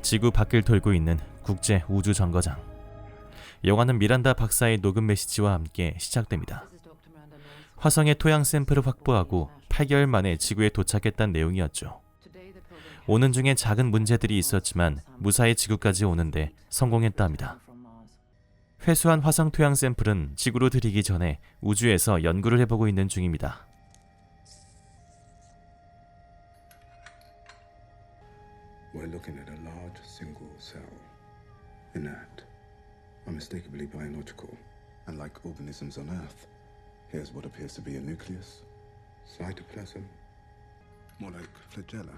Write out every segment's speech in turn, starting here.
지구 밖을 돌고 있는 국제 우주 정거장. 영화는 미란다 박사의 녹음 메시지와 함께 시작됩니다. 화성의 토양 샘플을 확보하고 8개월 만에 지구에 도착했다는 내용이었죠. 오는 중에 작은 문제들이 있었지만 무사히 지구까지 오는데 성공했다 합니다. 회수한 화성 토양 샘플은 지구로 들이기 전에 우주에서 연구를 해보고 있는 중입니다. We're looking at a large single cell, inert, unmistakably biological, and like organisms on Earth, here's what appears to be a nucleus, cytoplasm, more like flagella.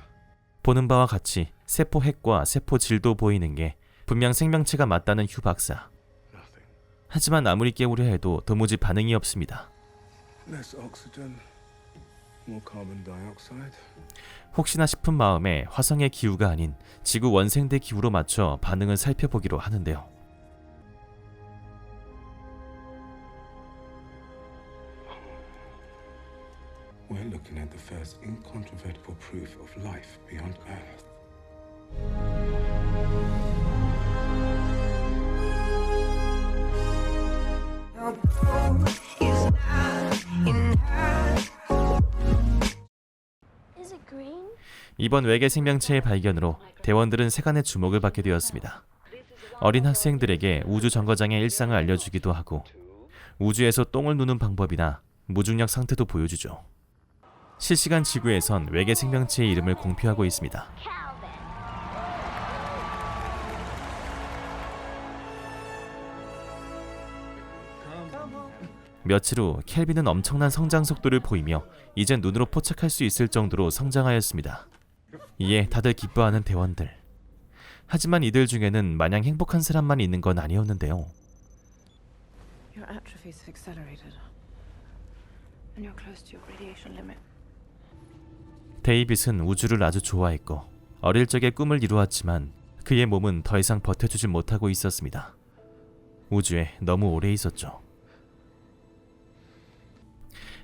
보는 바와 같이 세포 핵과 세포 질도 보이는 게 분명 생명체가 맞다는 휴 박사. 하지만 아무리 깨우려 해도 도무지 반응이 없습니다. Less oxygen, more carbon dioxide. 혹시나 싶은 마음에 화성의 기후가 아닌 지구 원생대 기후로 맞춰 반응을 살펴보기로 하는데요. We're looking at the first incontrovertible proof of life beyond Earth. 이번 외계 생명체의 발견으로 대원들은 세간의 주목을 받게 되었습니다. 어린 학생들에게 우주 정거장의 일상을 알려주기도 하고 우주에서 똥을 누는 방법이나 무중력 상태도 보여주죠. 실시간 지구에선 외계 생명체의 이름을 공표하고 있습니다. 며칠 후 켈빈은 엄청난 성장 속도를 보이며 이젠 눈으로 포착할 수 있을 정도로 성장하였습니다. 이에 다들 기뻐하는 대원들. 하지만 이들 중에는 마냥 행복한 사람만 있는 건 아니었는데요. Your atrophy's accelerated, and you're close to your radiation limit. 데이빗은 우주를 아주 좋아했고 어릴 적에 꿈을 이루었지만 그의 몸은 더 이상 버텨주지 못하고 있었습니다. 우주에 너무 오래 있었죠.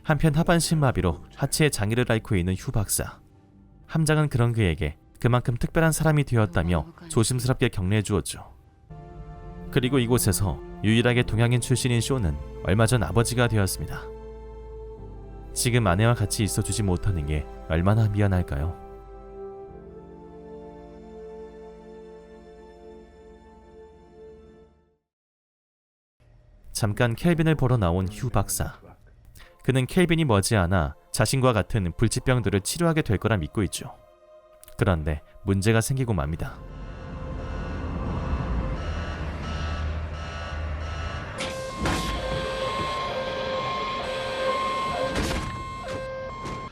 한편 하반신 마비로 하체에 장애를 앓고 있는 휴 박사. 함장은 그런 그에게 그만큼 특별한 사람이 되었다며 조심스럽게 격려해 주었죠. 그리고 이곳에서 유일하게 동양인 출신인 쇼는 얼마 전 아버지가 되었습니다. 지금 아내와 같이 있어주지 못하는 게 얼마나 미안할까요? 잠깐 켈빈을 보러 나온 휴 박사. 그는 켈빈이 머지않아 자신과 같은 불치병들을 치료하게 될 거라 믿고 있죠. 그런데 문제가 생기고 맙니다.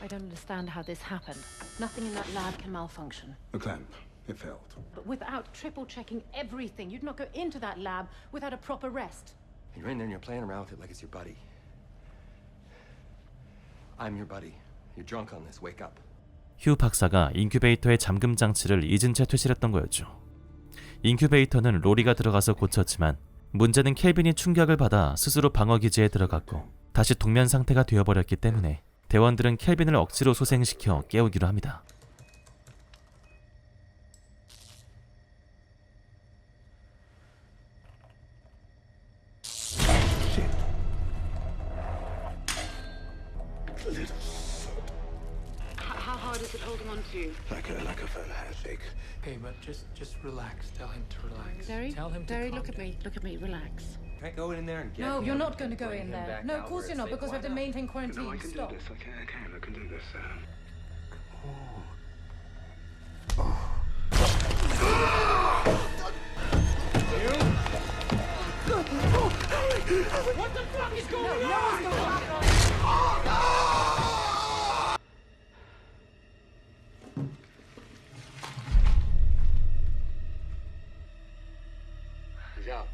I don't understand how this happened. Nothing in that lab can malfunction. The clamp, it failed. But without triple checking everything, you'd not go into that lab without a proper rest. You're in there and you're playing around with it like it's your buddy. I'm your buddy. You're drunk on this. Wake up. 휴 박사가 인큐베이터의 잠금 장치를 잊은 채 퇴실했던 거였죠. 인큐베이터는 로리가 들어가서 고쳤지만 문제는 켈빈이 충격을 받아 스스로 방어 기지에 들어갔고 다시 동면 상태가 되어버렸기 때문에 대원들은 켈빈을 억지로 소생시켜 깨우기로 합니다. How hard is it holding on to you? Like a firm handshake. Hey, but just relax. Tell him to relax. Derry, Tell him to Derry, calm look at down. me. Look at me. Relax. Can I go in there and get No, him? you're not going to go Bring in him there. back No, out of course where you're not, it's safe. because we have to Why not? maintain quarantine. No, I can Stop. do this. I can do this. What the fuck is going on? No one's going on. He's out.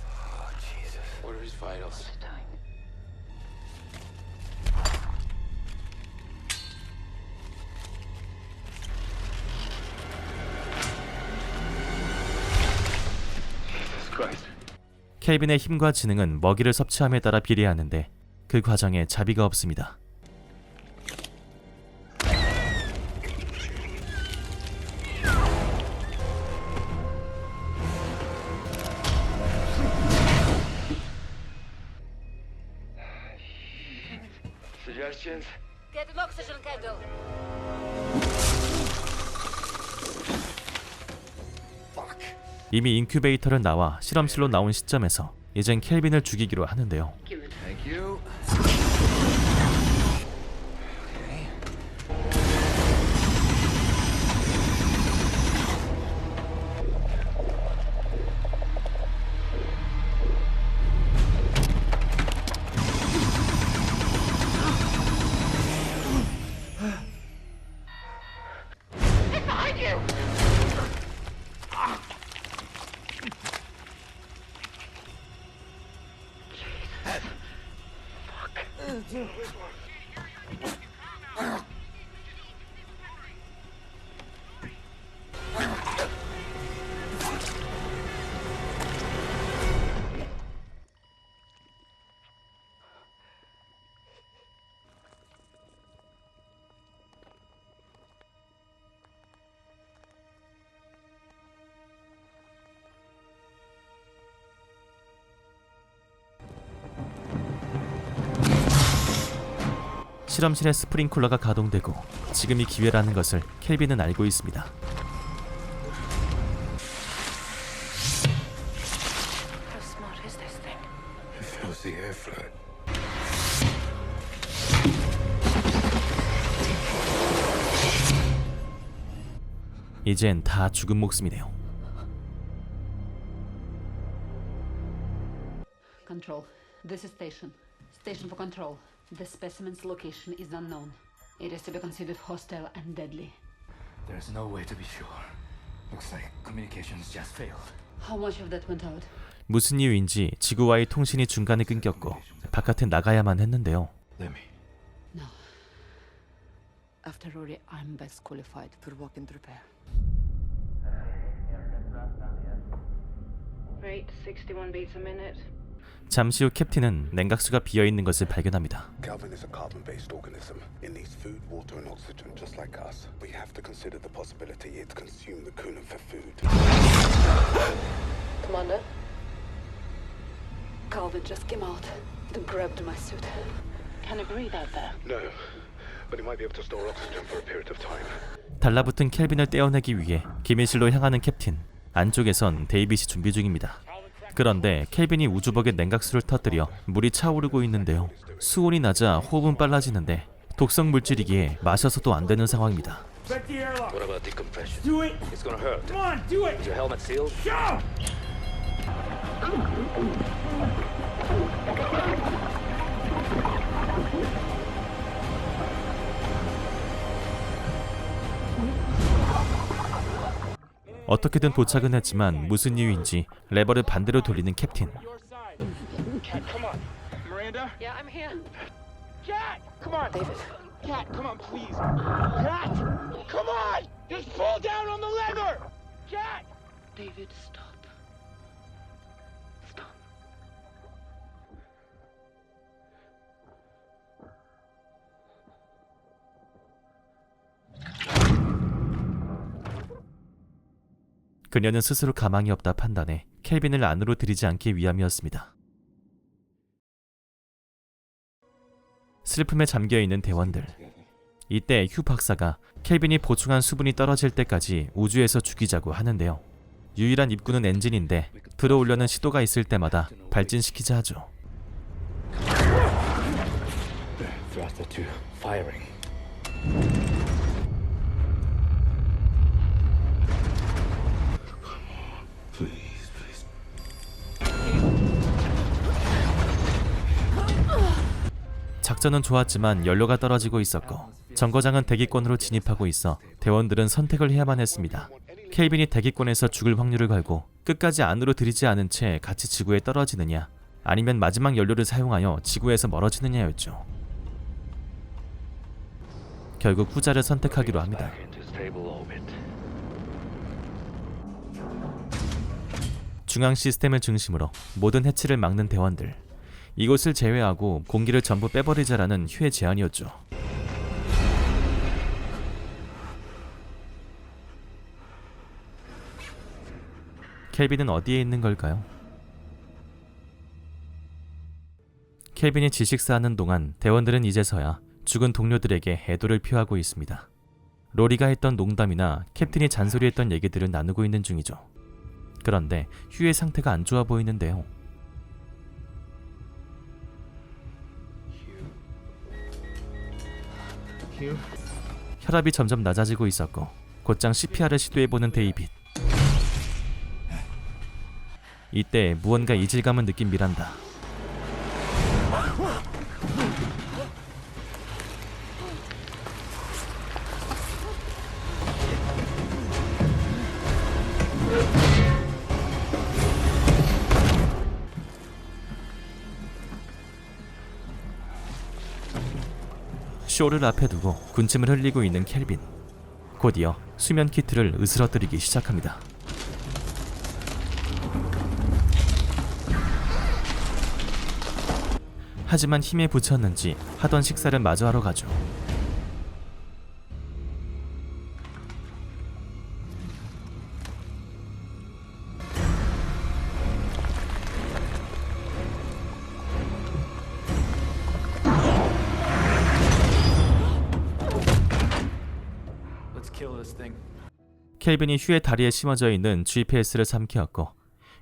Oh, Jesus. What are his vitals? 켈빈의 힘과 지능은 먹이를 섭취함에 따라 비례하는데 그 과정에 자비가 없습니다. Questions? Get an oxygen candle. 이미 인큐베이터를 나와 실험실로 나온 시점에서 이젠 켈빈을 죽이기로 하는데요. Thank you. 실험실의 스프링쿨러가 가동되고 지금이 기회라는 것을 켈빈은 알고 있습니다. How smart is this thing? It fills the airflow. 이젠 다 죽은 목숨이네요. Control. This is station. Station for control. The specimen's location is unknown. It is to be considered hostile and deadly. There's no way to be sure. Looks like communications just failed. How much of that went out? 무슨 이유인지 지구와의 통신이 중간에 끊겼고 바깥에 나가야만 했는데요. Let me. No. After Rory, I'm best qualified for work and repair. Rate 61 beats a minute. 잠시 후 캡틴은 냉각수가 비어있는 것을 발견합니다. Calvin is a carbon-based organism. It needs food, water, and oxygen, just like us. We have to consider the possibility it consumed the Kunan for food. Commander? Calvin just came out. They grabbed my suit. Can it breathe out there? No, but it might be able to store oxygen for a period of time. 달라붙은 켈빈을 떼어내기 위해 기밀실로 향하는 캡틴. 안쪽에선 데이빗이 준비 중입니다. 그런데 켈빈이 우주복에 냉각수를 터뜨려 물이 차오르고 있는데요. 수온이 낮아 호흡은 빨라지는데 독성 물질이기에 마셔서도 안 되는 상황입니다. Check the airlock. What about decompression? Do it. It's gonna hurt. Come on, do it. Is your helmet sealed? Go. 어떻게든 도착은 했지만 무슨 이유인지 레버를 반대로 돌리는 캡틴. Your side. Cat, come on. Miranda. Yeah, I'm here. Cat, come on. David. Cat, come on, please. Cat, come on. Just pull down on the lever. Cat. David, stop. Stop. 그녀는 스스로 가망이 없다 판단해 켈빈을 안으로 들이지 않기 위함이었습니다. 슬픔에 잠겨있는 대원들. 이때 휴 박사가 켈빈이 보충한 수분이 떨어질 때까지 우주에서 죽이자고 하는데요. 유일한 입구는 엔진인데 들어오려는 시도가 있을 때마다 발진시키자 하죠. Thruster 2, firing. Please, please. 작전은 좋았지만 연료가 떨어지고 있었고 정거장은 대기권으로 진입하고 있어 대원들은 선택을 해야만 했습니다. 켈빈이 대기권에서 죽을 확률을 걸고 끝까지 안으로 들이지 않은 채 같이 지구에 떨어지느냐 아니면 마지막 연료를 사용하여 지구에서 멀어지느냐였죠. 결국 후자를 선택하기로 합니다. 중앙 시스템을 중심으로 모든 해치를 막는 대원들. 이곳을 제외하고 공기를 전부 빼버리자라는 휴의 제안이었죠. 켈빈은 어디에 있는 걸까요? 켈빈이 지식 쌓는 동안 대원들은 이제서야 죽은 동료들에게 애도를 표하고 있습니다. 로리가 했던 농담이나 캡틴이 잔소리했던 얘기들을 나누고 있는 중이죠. 그런데 휴의 상태가 안 좋아 보이는데요. 혈압이 점점 낮아지고 있었고 곧장 CPR을 시도해보는 데이빗. 이때 무언가 이질감을 느낀 미란다. 쇼를 앞에 두고 군침을 흘리고 있는 켈빈. 곧이어 수면 키트를 으스러뜨리기 시작합니다. 하지만 힘에 부쳤는지 하던 식사를 마저 하러 가죠. Let's kill this thing. 켈빈이 휴의 다리에 심어져 있는 GPS를 삼키었고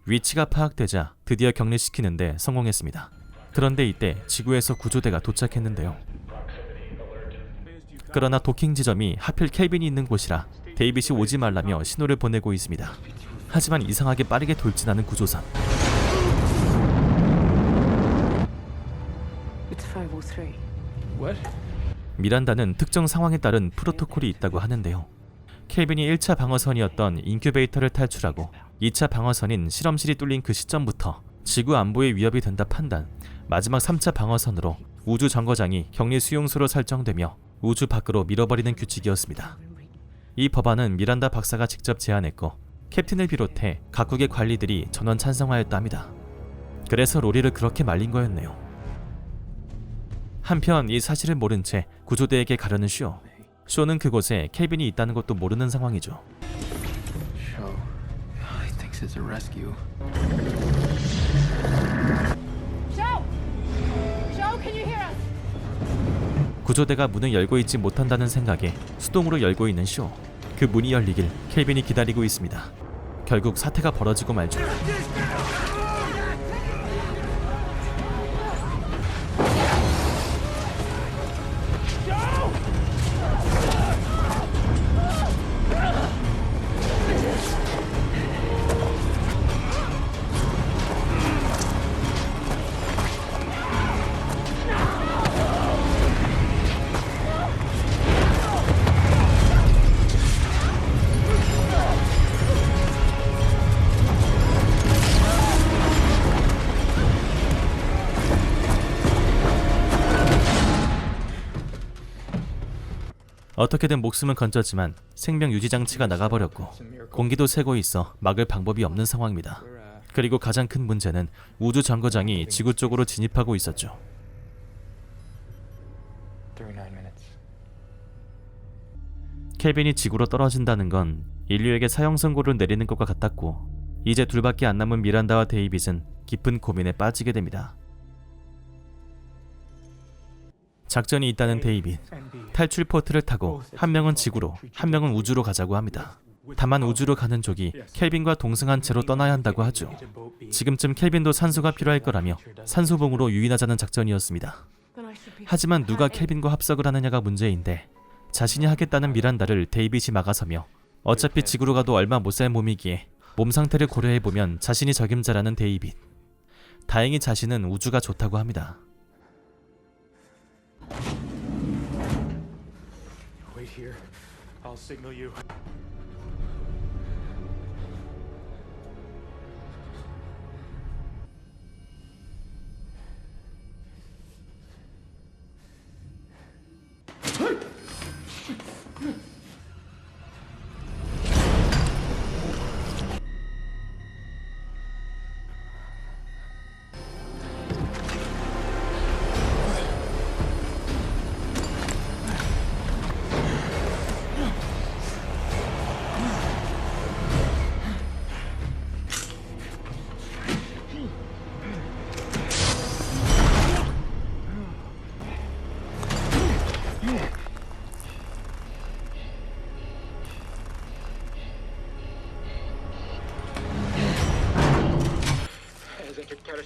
위치가 파악되자 드디어 격리시키는데 성공했습니다. 그런데 이때 지구에서 구조대가 도착했는데요. 그러나 도킹 지점이 하필 켈빈이 있는 곳이라 데이빗이 오지 말라며 신호를 보내고 있습니다. 하지만 이상하게 빠르게 돌진하는 구조선. It's 503. What? 미란다는 특정 상황에 따른 프로토콜이 있다고 하는데요. 켈빈이 1차 방어선이었던 인큐베이터를 탈출하고 2차 방어선인 실험실이 뚫린 그 시점부터 지구 안보에 위협이 된다 판단, 마지막 3차 방어선으로 우주 정거장이 격리 수용소로 설정되며 우주 밖으로 밀어버리는 규칙이었습니다. 이 법안은 미란다 박사가 직접 제안했고 캡틴을 비롯해 각국의 관리들이 전원 찬성하였다 합니다. 그래서 로리를 그렇게 말린 거였네요. 한편 이 사실을 모른 채 구조대에게 가려는 쇼. 쇼는 그곳에 켈빈이 있다는 것도 모르는 상황이죠. Show. He thinks it's a rescue. 구조대가 문을 열고 있지 못한다는 생각에 수동으로 열고 있는 쇼. 그 문이 열리길 켈빈이 기다리고 있습니다. 결국 사태가 벌어지고 말죠. 어떻게든 목숨은 건졌지만 생명 유지 장치가 나가버렸고 공기도 새고 있어 막을 방법이 없는 상황입니다. 그리고 가장 큰 문제는 우주 정거장이 지구 쪽으로 진입하고 있었죠. 39 minutes. 켈빈이 지구로 떨어진다는 건 인류에게 사형 선고를 내리는 것과 같았고 이제 둘밖에 안 남은 미란다와 데이빗은 깊은 고민에 빠지게 됩니다. 작전이 있다는 데이빗. 탈출 포트를 타고 한 명은 지구로, 한 명은 우주로 가자고 합니다. 다만 우주로 가는 족이 켈빈과 동승한 채로 떠나야 한다고 하죠. 지금쯤 켈빈도 산소가 필요할 거라며 산소봉으로 유인하자는 작전이었습니다. 하지만 누가 켈빈과 합석을 하느냐가 문제인데 자신이 하겠다는 미란다를 데이빗이 막아서며 어차피 지구로 가도 얼마 못 살 몸이기에 몸 상태를 고려해보면 자신이 적임자라는 데이빗. 다행히 자신은 우주가 좋다고 합니다. Wait here. I'll signal you.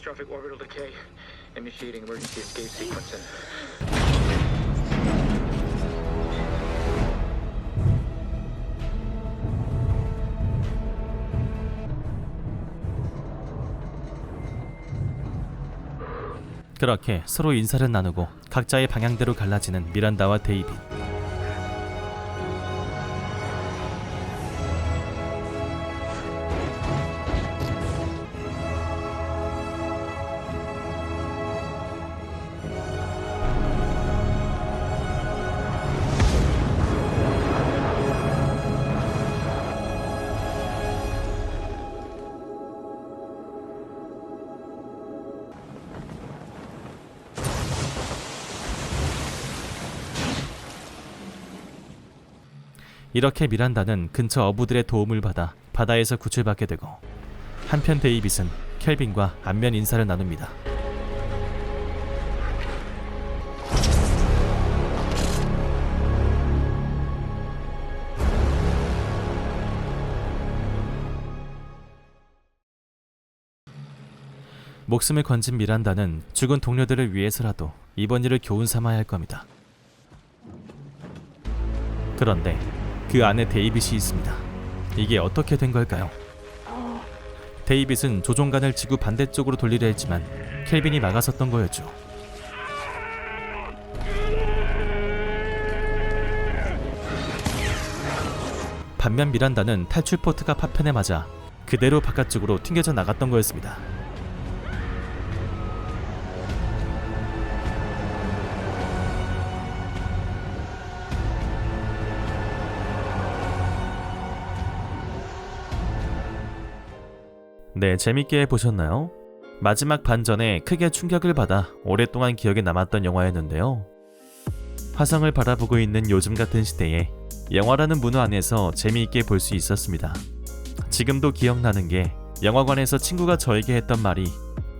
catastrophic orbital decay. Initiating emergency escape sequencing. 그렇게 서로 인사를 나누고 각자의 방향대로 갈라지는 미란다와 데이빗. 이렇게 미란다는 근처 어부들의 도움을 받아 바다에서 구출받게 되고, 한편 데이빗은 켈빈과 안면 인사를 나눕니다. 목숨을 건진 미란다는 죽은 동료들을 위해서라도 이번 일을 교훈 삼아야 할 겁니다. 그런데 그 안에 데이빗이 있습니다. 이게 어떻게 된 걸까요? 데이빗은 조종관을 지구 반대쪽으로 돌리려 했지만 켈빈이 막아섰던 거였죠. 반면 미란다는 탈출 포트가 파편에 맞아 그대로 바깥쪽으로 튕겨져 나갔던 거였습니다. 네, 재밌게 보셨나요? 마지막 반전에 크게 충격을 받아 오랫동안 기억에 남았던 영화였는데요. 화성을 바라보고 있는 요즘 같은 시대에 영화라는 문화 안에서 재미있게 볼 수 있었습니다. 지금도 기억나는 게 영화관에서 친구가 저에게 했던 말이,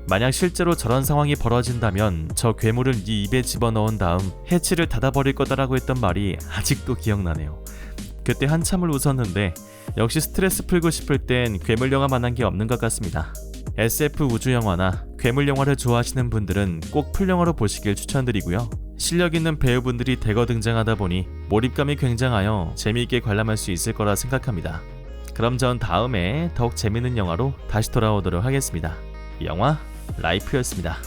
만약 실제로 저런 상황이 벌어진다면 저 괴물을 네 입에 집어넣은 다음 해치를 닫아버릴 거다라고 했던 말이 아직도 기억나네요. 그때 한참을 웃었는데 역시 스트레스 풀고 싶을 땐 괴물 영화만한 게 없는 것 같습니다. SF 우주 영화나 괴물 영화를 좋아하시는 분들은 꼭 풀영화로 보시길 추천드리고요. 실력 있는 배우분들이 대거 등장하다 보니 몰입감이 굉장하여 재미있게 관람할 수 있을 거라 생각합니다. 그럼 전 다음에 더욱 재밌는 영화로 다시 돌아오도록 하겠습니다. 영화 라이프였습니다.